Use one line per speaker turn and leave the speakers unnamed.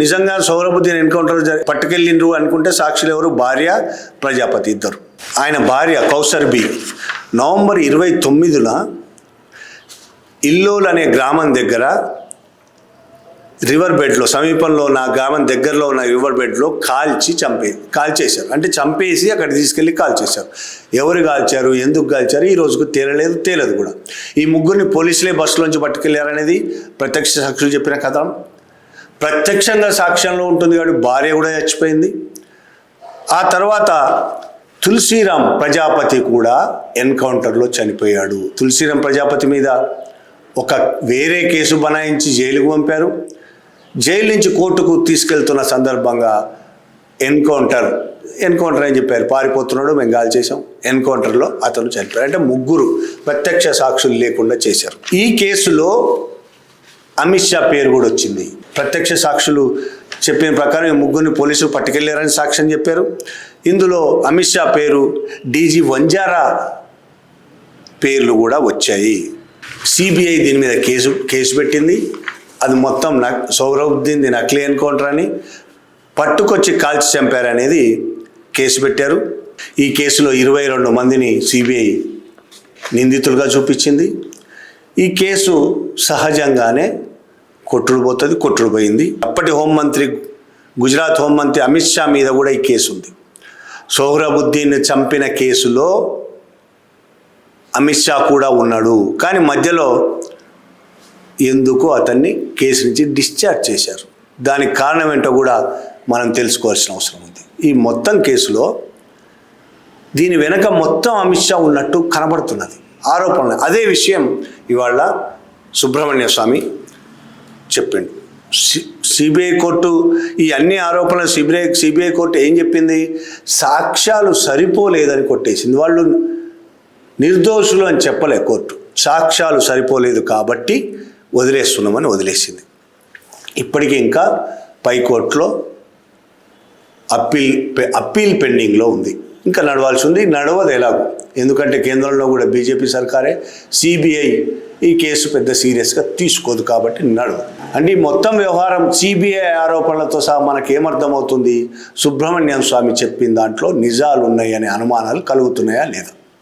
నిజంగా సౌరభుద్దీన్ ఎన్కౌంటర్ పట్టుకెళ్ళిండ్రు అనుకుంటే సాక్షులు ఎవరు? భార్య, ప్రజాపతి ఇద్దరు. ఆయన భార్య కౌసర్ బి నవంబర్ 29న ఇల్లోల్ అనే గ్రామం దగ్గర రివర్ బెడ్లో, సమీపంలో ఉన్న గ్రామం దగ్గరలో ఉన్న రివర్ బెడ్లో కాల్చేశారు. అంటే చంపేసి అక్కడ తీసుకెళ్ళి కాల్చేశారు. ఎవరు కాల్చారు, ఎందుకు కాల్చారు ఈ రోజుకు తేలదు కూడా. ఈ ముగ్గురిని పోలీసులే బస్సులోంచి పట్టుకెళ్ళారనేది ప్రత్యక్ష సాక్షులు చెప్పిన కథ. ప్రత్యక్షంగా సాక్ష్యంలో ఉంటుంది కాబట్టి భార్య కూడా చచ్చిపోయింది. ఆ తర్వాత తులసిరామ్ ప్రజాపతి కూడా ఎన్కౌంటర్లో చనిపోయాడు. తులసిరామ్ ప్రజాపతి మీద ఒక వేరే కేసు బనాయించి జైలుకు పంపారు. జైలు నుంచి కోర్టుకు తీసుకెళ్తున్న సందర్భంగా ఎన్కౌంటర్ అని చెప్పారు. పారిపోతున్నాడు, మేము గాలి చేసాం. ఎన్కౌంటర్లో అతను చనిపోయారు. అంటే ముగ్గురు ప్రత్యక్ష సాక్షులు లేకుండా చేశారు. ఈ కేసులో అమిత్ షా పేరు కూడా వచ్చింది. ప్రత్యక్ష సాక్షులు చెప్పిన ప్రకారం ఈ ముగ్గురిని పోలీసులు పట్టుకెళ్లారని సాక్ష్యం చెప్పారు. ఇందులో అమిత్ షా పేరు, డీజీ వంజారా పేర్లు కూడా వచ్చాయి. సిబిఐ దీని మీద కేసు పెట్టింది. అది మొత్తం సౌరభుద్దీన్ది నకిలీ ఎన్కౌంటర్ అని, పట్టుకొచ్చి కాల్చి చంపారనేది కేసు పెట్టారు. ఈ కేసులో 22 మందిని సిబిఐ నిందితులుగా చూపించింది. ఈ కేసు సహజంగానే కొట్టుడుపోయింది. అప్పటి హోంమంత్రి, గుజరాత్ హోంమంత్రి అమిత్ షా మీద కూడా ఈ కేసు ఉంది. సౌరభుద్దీన్ చంపిన కేసులో అమిత్ షా కూడా ఉన్నాడు. కానీ మధ్యలో ఎందుకు అతన్ని కేసు నుంచి డిశ్చార్జ్ చేశారు, దానికి కారణం ఏంటో కూడా మనం తెలుసుకోవాల్సిన అవసరం ఉంది. ఈ మొత్తం కేసులో దీని వెనక మొత్తం అమిత్ షా ఉన్నట్టు కనబడుతున్నది ఆరోపణలు. అదే విషయం ఇవాళ సుబ్రహ్మణ్య స్వామి చెప్పిండు. సిబిఐ కోర్టు ఈ అన్ని ఆరోపణలు సిబిఐ కోర్టు ఏం చెప్పింది? సాక్ష్యాలు సరిపోలేదని కొట్టేసింది. వాళ్ళు నిర్దోషులు అని చెప్పలే కోర్టు, సాక్ష్యాలు సరిపోలేదు కాబట్టి వదిలేస్తున్నామని వదిలేసింది. ఇప్పటికీ ఇంకా పైకోర్టులో అప్పీల్ పెండింగ్లో ఉంది. ఇంకా నడవాల్సి ఉంది. నడవదు ఎలాగో, ఎందుకంటే కేంద్రంలో కూడా బీజేపీ సర్కారే. సిబిఐ ఈ కేసు పెద్ద సీరియస్గా తీసుకోదు కాబట్టి నడవదు. అంటే ఈ మొత్తం వ్యవహారం సిబిఐ ఆరోపణలతో సహా మనకేమర్థమవుతుంది? సుబ్రహ్మణ్యం స్వామి చెప్పిన దాంట్లో నిజాలు ఉన్నాయనే అనుమానాలు కలుగుతున్నాయా లేదా?